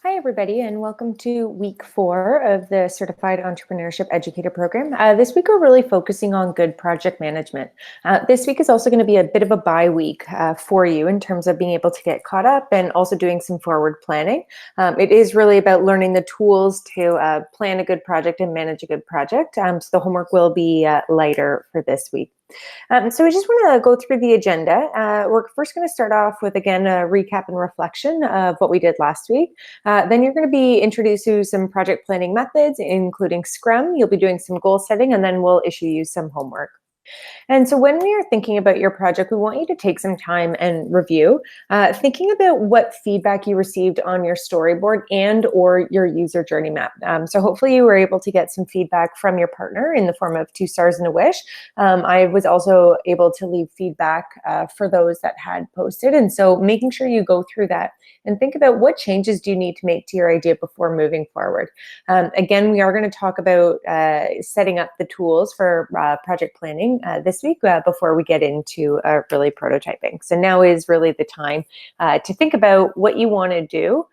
Hi, everybody, and welcome to week 4 of the Certified Entrepreneurship Educator Program. This week, we're really focusing on good project management. This week is also going to be a bit of a bye week for you in terms of being able to get caught up and also doing some forward planning. It is really about learning the tools to plan a good project and manage a good project. So the homework will be lighter for this week. So we just want to go through the agenda. We're first going to start off with, again, a recap and reflection of what we did last week. Then you're going to be introduced to some project planning methods, including Scrum. You'll be doing some goal setting, and then we'll issue you some homework. And so when we are thinking about your project, we want you to take some time and review, thinking about what feedback you received on your storyboard and or your user journey map. So hopefully you were able to get some feedback from your partner in the form of 2 stars and a wish. I was also able to leave feedback for those that had posted. And so making sure you go through that and think about what changes do you need to make to your idea before moving forward. Again, we are going to talk about setting up the tools for project planning this week before we get into really prototyping. So now is really the time to think about what you want to do,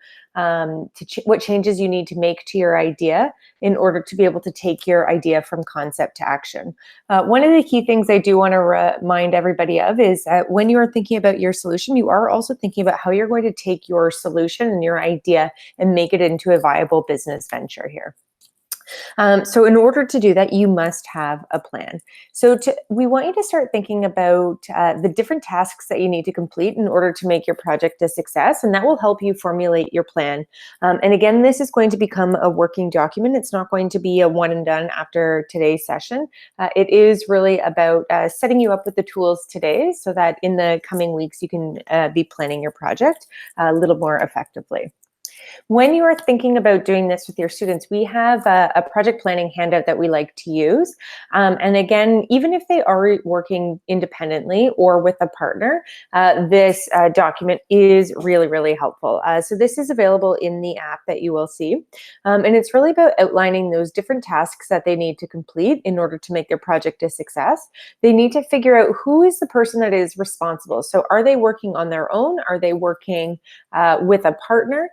what changes you need to make to your idea in order to be able to take your idea from concept to action. One of the key things I do want to remind everybody of is that when you are thinking about your solution, you are also thinking about how you're going to take your solution and your idea and make it into a viable business venture here. So in order to do that, you must have a plan. So we want you to start thinking about the different tasks that you need to complete in order to make your project a success, and that will help you formulate your plan. And again, this is going to become a working document. It's not going to be a one and done after today's session. It is really about setting you up with the tools today so that in the coming weeks, you can be planning your project a little more effectively. When you are thinking about doing this with your students, we have a project planning handout that we like to use. And again, even if they are working independently or with a partner, this document is really, really helpful. So this is available in the app that you will see. And it's really about outlining those different tasks that they need to complete in order to make their project a success. They need to figure out who is the person that is responsible. So are they working on their own? Are they working with a partner?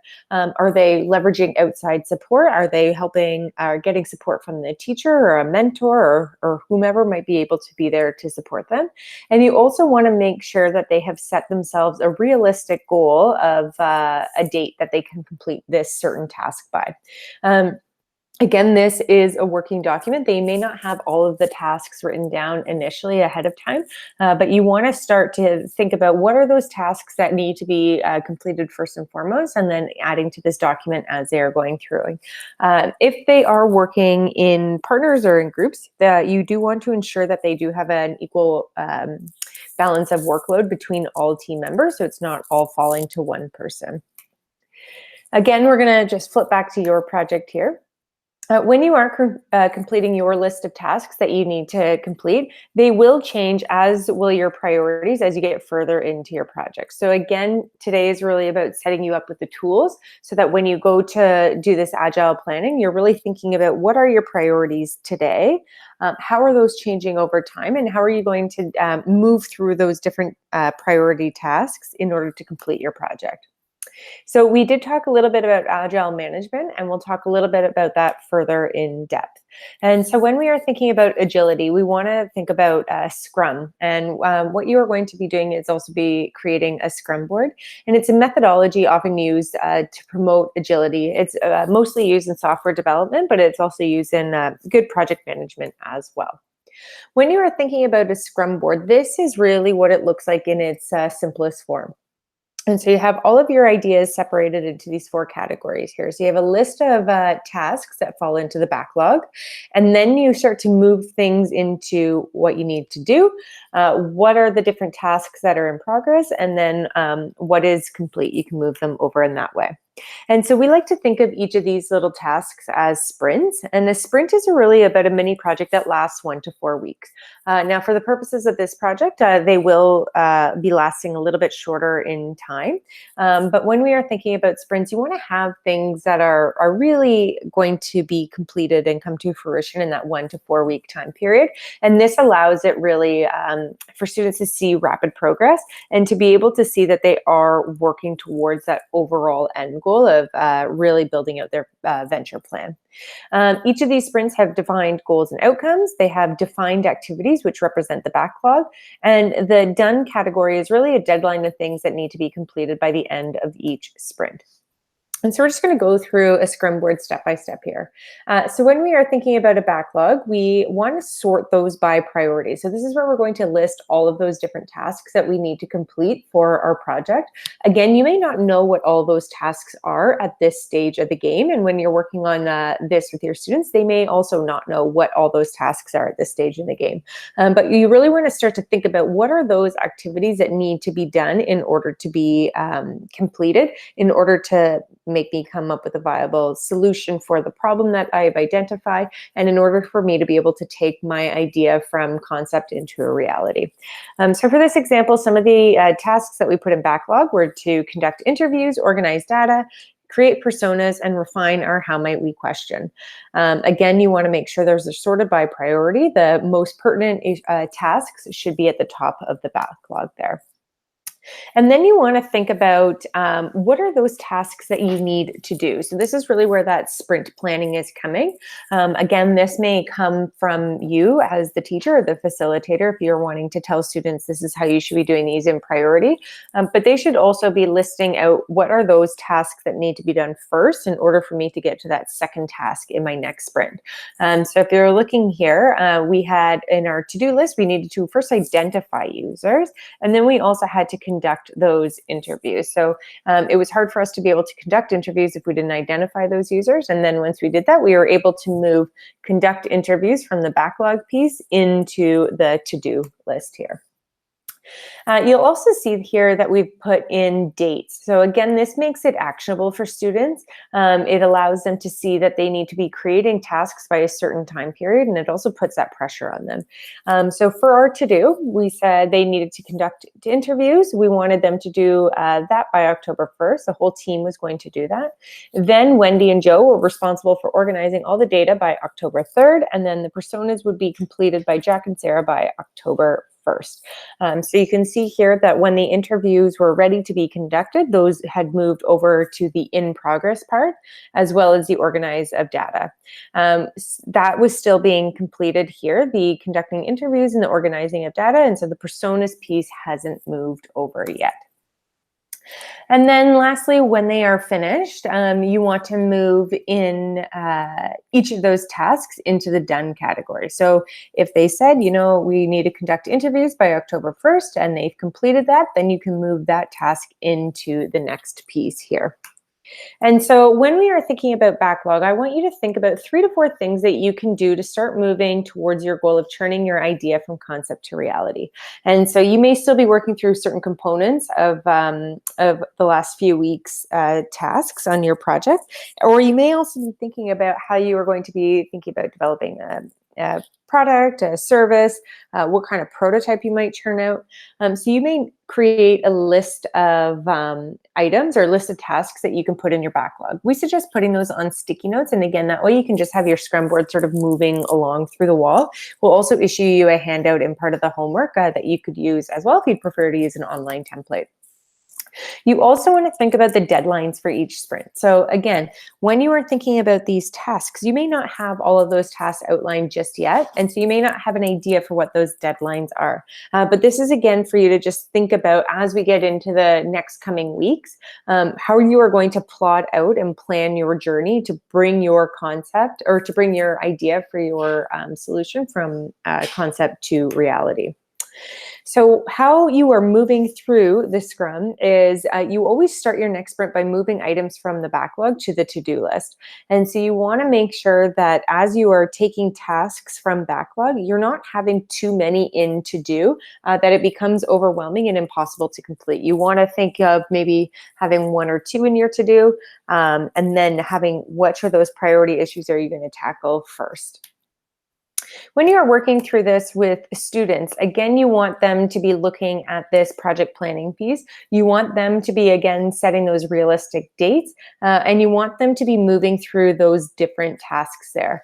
Are they leveraging outside support? Are they helping or getting support from the teacher or a mentor or whomever might be able to be there to support them? And you also want to make sure that they have set themselves a realistic goal of a date that they can complete this certain task by. Again, this is a working document. They may not have all of the tasks written down initially ahead of time, but you want to start to think about what are those tasks that need to be completed first and foremost, and then adding to this document as they are going through. If they are working in partners or in groups, you do want to ensure that they do have an equal balance of workload between all team members, so it's not all falling to one person. Again, we're going to just flip back to your project here. When you are completing your list of tasks that you need to complete, they will change, as will your priorities, as you get further into your project. So again, today is really about setting you up with the tools so that when you go to do this agile planning, you're really thinking about what are your priorities today, how are those changing over time, and how are you going to move through those different priority tasks in order to complete your project. So we did talk a little bit about agile management, and we'll talk a little bit about that further in depth. And so when we are thinking about agility, we want to think about Scrum. And what you are going to be doing is also be creating a Scrum board. And it's a methodology often used to promote agility. It's mostly used in software development, but it's also used in good project management as well. When you are thinking about a Scrum board, this is really what it looks like in its simplest form. And so you have all of your ideas separated into these 4 categories here. So you have a list of tasks that fall into the backlog, and then you start to move things into what you need to do, what are the different tasks that are in progress, and then what is complete. You can move them over in that way. And so we like to think of each of these little tasks as sprints. And the sprint is really about a mini project that lasts 1 to 4 weeks. Now, for the purposes of this project, they will be lasting a little bit shorter in time. But when we are thinking about sprints, you want to have things that are really going to be completed and come to fruition in that 1 to 4 week time period. And this allows it really for students to see rapid progress and to be able to see that they are working towards that overall end goal of really building out their venture plan. Each of these sprints have defined goals and outcomes. They have defined activities which represent the backlog, and the done category is really a deadline of things that need to be completed by the end of each sprint. And so we're just going to go through a Scrum board step by step here. So when we are thinking about a backlog, we want to sort those by priority. So this is where we're going to list all of those different tasks that we need to complete for our project. Again, you may not know what all those tasks are at this stage of the game. And when you're working on this with your students, they may also not know what all those tasks are at this stage in the game. But you really want to start to think about what are those activities that need to be done in order to be completed, in order to make me come up with a viable solution for the problem that I've identified, and in order for me to be able to take my idea from concept into a reality. So for this example, some of the tasks that we put in backlog were to conduct interviews, organize data, create personas, and refine our how might we question. Again, you want to make sure those are sorted by priority. The most pertinent tasks should be at the top of the backlog there. And then you want to think about what are those tasks that you need to do. So this is really where that sprint planning is coming. Again, this may come from you as the teacher or the facilitator if you're wanting to tell students this is how you should be doing these in priority. But they should also be listing out what are those tasks that need to be done first in order for me to get to that second task in my next sprint. So if you're looking here, we had in our to-do list, we needed to first identify users, and then we also had to conduct those interviews. So it was hard for us to be able to conduct interviews if we didn't identify those users. And then once we did that, we were able to move conduct interviews from the backlog piece into the to-do list here. You'll also see here that we've put in dates. So again, this makes it actionable for students. It allows them to see that they need to be creating tasks by a certain time period, and it also puts that pressure on them. So for our to-do, we said they needed to conduct interviews. We wanted them to do that by October 1st. The whole team was going to do that. Then Wendy and Joe were responsible for organizing all the data by October 3rd, and then the personas would be completed by Jack and Sarah by October 1st. So you can see here that when the interviews were ready to be conducted, those had moved over to the in progress part, as well as the organize of data. That was still being completed here, the conducting interviews and the organizing of data. And so the personas piece hasn't moved over yet. And then lastly, when they are finished, you want to move in each of those tasks into the done category. So if they said, you know, we need to conduct interviews by October 1st and they've completed that, then you can move that task into the next piece here. And so when we are thinking about backlog, I want you to think about 3 to 4 things that you can do to start moving towards your goal of turning your idea from concept to reality. And so you may still be working through certain components of the last few weeks' tasks on your project, or you may also be thinking about how you are going to be thinking about developing a product, a service, what kind of prototype you might churn out. So you may create a list of items or a list of tasks that you can put in your backlog. We suggest putting those on sticky notes. And again, that way you can just have your Scrum board sort of moving along through the wall. We'll also issue you a handout in part of the homework that you could use as well if you'd prefer to use an online template. You also want to think about the deadlines for each sprint. So again, when you are thinking about these tasks, you may not have all of those tasks outlined just yet. And so you may not have an idea for what those deadlines are. But this is again for you to just think about as we get into the next coming weeks, how you are going to plot out and plan your journey to bring your concept or to bring your idea for your solution from concept to reality. So how you are moving through the Scrum is you always start your next sprint by moving items from the backlog to the to-do list. And so you want to make sure that as you are taking tasks from backlog, you're not having too many in to do, that it becomes overwhelming and impossible to complete. You want to think of maybe having 1 or 2 in your to-do, and then having which of those priority issues are you going to tackle first. When you are working through this with students, again, you want them to be looking at this project planning piece. You want them to be, again, setting those realistic dates, and you want them to be moving through those different tasks there.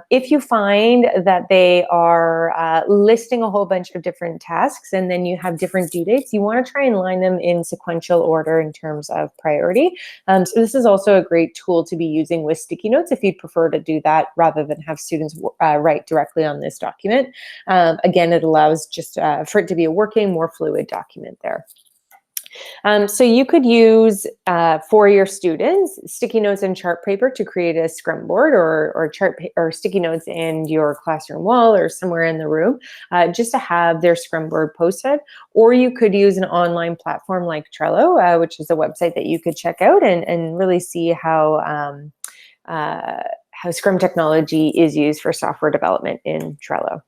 If you find that they are listing a whole bunch of different tasks and then you have different due dates, you want to try and line them in sequential order in terms of priority. So this is also a great tool to be using with sticky notes if you'd prefer to do that rather than have students write directly on this document. Again, it allows just for it to be a working, more fluid document there. So you could use for your students sticky notes and chart paper to create a scrum board, or or sticky notes in your classroom wall or somewhere in the room, just to have their scrum board posted. Or you could use an online platform like Trello, which is a website that you could check out and really see how Scrum technology is used for software development in Trello.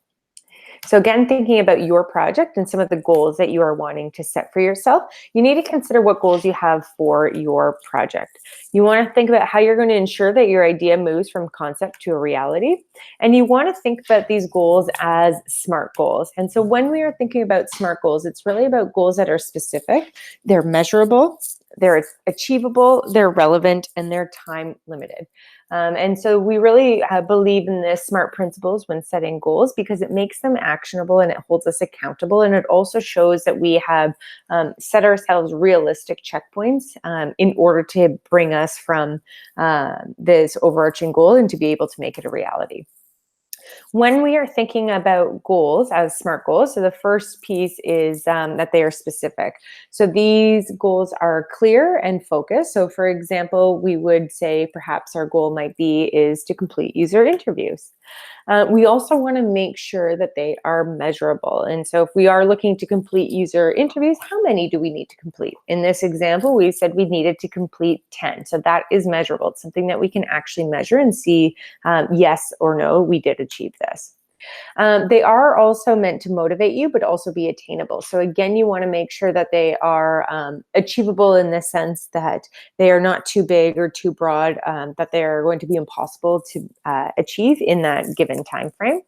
So again, thinking about your project and some of the goals that you are wanting to set for yourself, you need to consider what goals you have for your project. You want to think about how you're going to ensure that your idea moves from concept to a reality. And you want to think about these goals as SMART goals. And so when we are thinking about SMART goals, it's really about goals that are specific, they're measurable, they're achievable, they're relevant, and they're time limited. And so we really believe in the SMART principles when setting goals because it makes them actionable and it holds us accountable. And it also shows that we have set ourselves realistic checkpoints in order to bring us from this overarching goal and to be able to make it a reality. When we are thinking about goals as SMART goals, so the first piece is that they are specific. So these goals are clear and focused. So for example, we would say perhaps our goal might be is to complete user interviews. We also want to make sure that they are measurable. And so if we are looking to complete user interviews, how many do we need to complete? In this example, we said we needed to complete 10. So that is measurable. It's something that we can actually measure and see yes or no, we did achieve this. They are also meant to motivate you, but also be attainable. So again, you want to make sure that they are achievable in the sense that they are not too big or too broad, that they are going to be impossible to achieve in that given time frame.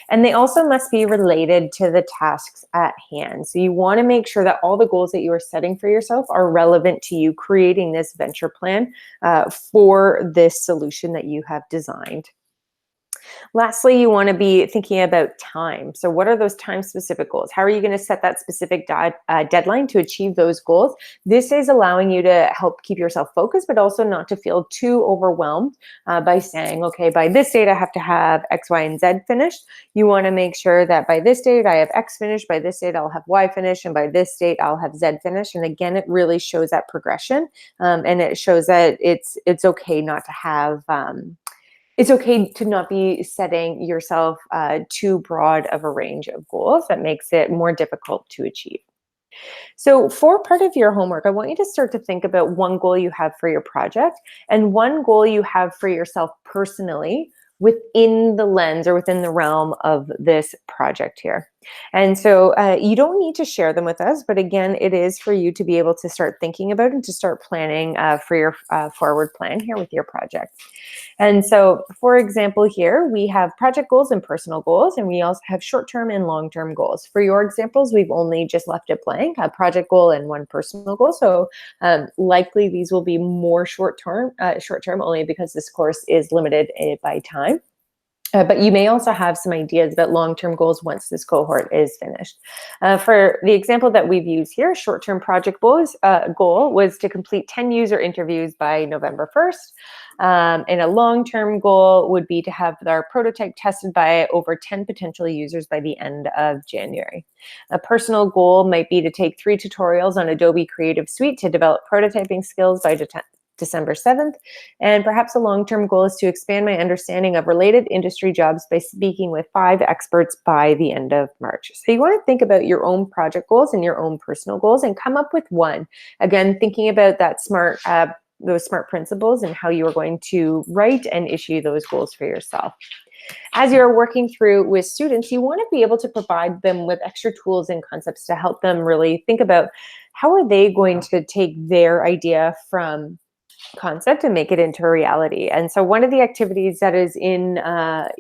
And they also must be related to the tasks at hand. So you want to make sure that all the goals that you are setting for yourself are relevant to you creating this venture plan for this solution that you have designed. Lastly, you want to be thinking about time. So what are those time-specific goals? How are you going to set that specific deadline to achieve those goals? This is allowing you to help keep yourself focused, but also not to feel too overwhelmed by saying, okay, by this date, I have to have X, Y, and Z finished. You want to make sure that by this date, I have X finished, by this date, I'll have Y finished, and by this date, I'll have Z finished. And again, it really shows that progression, and it shows that it's okay not to have it's okay to not be setting yourself too broad of a range of goals that makes it more difficult to achieve. So for part of your homework, I want you to start to think about one goal you have for your project and one goal you have for yourself personally within the lens or within the realm of this project here. And so you don't need to share them with us, but again, it is for you to be able to start thinking about and to start planning for your forward plan here with your project. And so, for example, here we have project goals and personal goals, and we also have short-term and long-term goals. For your examples, we've only just left it blank, a project goal and one personal goal. So likely these will be more short-term only because this course is limited by time. But you may also have some ideas about long-term goals once this cohort is finished. For the example that we've used here, short-term project goal was to complete 10 user interviews by November 1st. And a long-term goal would be to have our prototype tested by over 10 potential users by the end of January. A personal goal might be to take 3 tutorials on Adobe Creative Suite to develop prototyping skills by December 7th. And perhaps a long-term goal is to expand my understanding of related industry jobs by speaking with 5 experts by the end of March. So you want to think about your own project goals and your own personal goals and come up with one. Again, thinking about that those SMART principles and how you are going to write and issue those goals for yourself. As you're working through with students, you want to be able to provide them with extra tools and concepts to help them really think about how are they going to take their idea from concept and make it into a reality. And so one of the activities that is in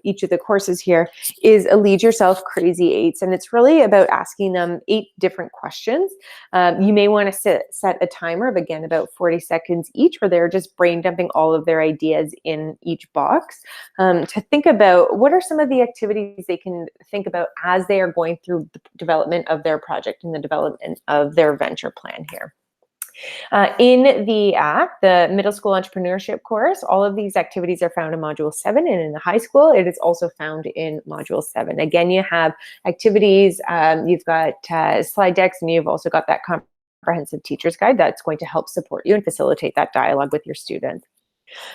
each of the courses here is a Lead Yourself Crazy Eights. And it's really about asking them 8 different questions. You may want to set a timer of, again, about 40 seconds each, where they're just brain dumping all of their ideas in each box, to think about what are some of the activities they can think about as they are going through the development of their project and the development of their venture plan here. In the app, the middle school entrepreneurship course, all of these activities are found in Module 7, and in the high school, it is also found in Module 7. Again, you have activities, you've got slide decks, and you've also got that comprehensive teacher's guide that's going to help support you and facilitate that dialogue with your students.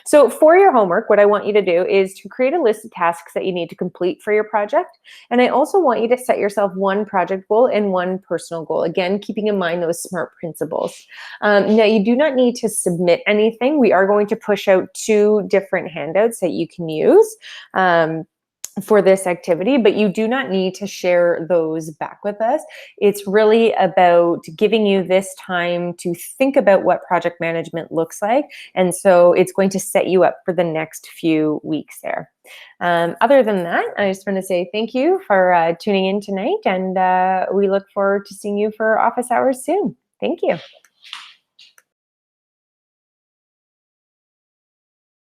So for your homework, what I want you to do is to create a list of tasks that you need to complete for your project. And I also want you to set yourself one project goal and one personal goal. Again, keeping in mind those SMART principles. Now, you do not need to submit anything. We are going to push out 2 different handouts that you can use for this activity, but you do not need to share those back with us. It's really about giving you this time to think about what project management looks like. And so it's going to set you up for the next few weeks there. Other than that, I just want to say thank you for tuning in tonight, and we look forward to seeing you for office hours soon. Thank you.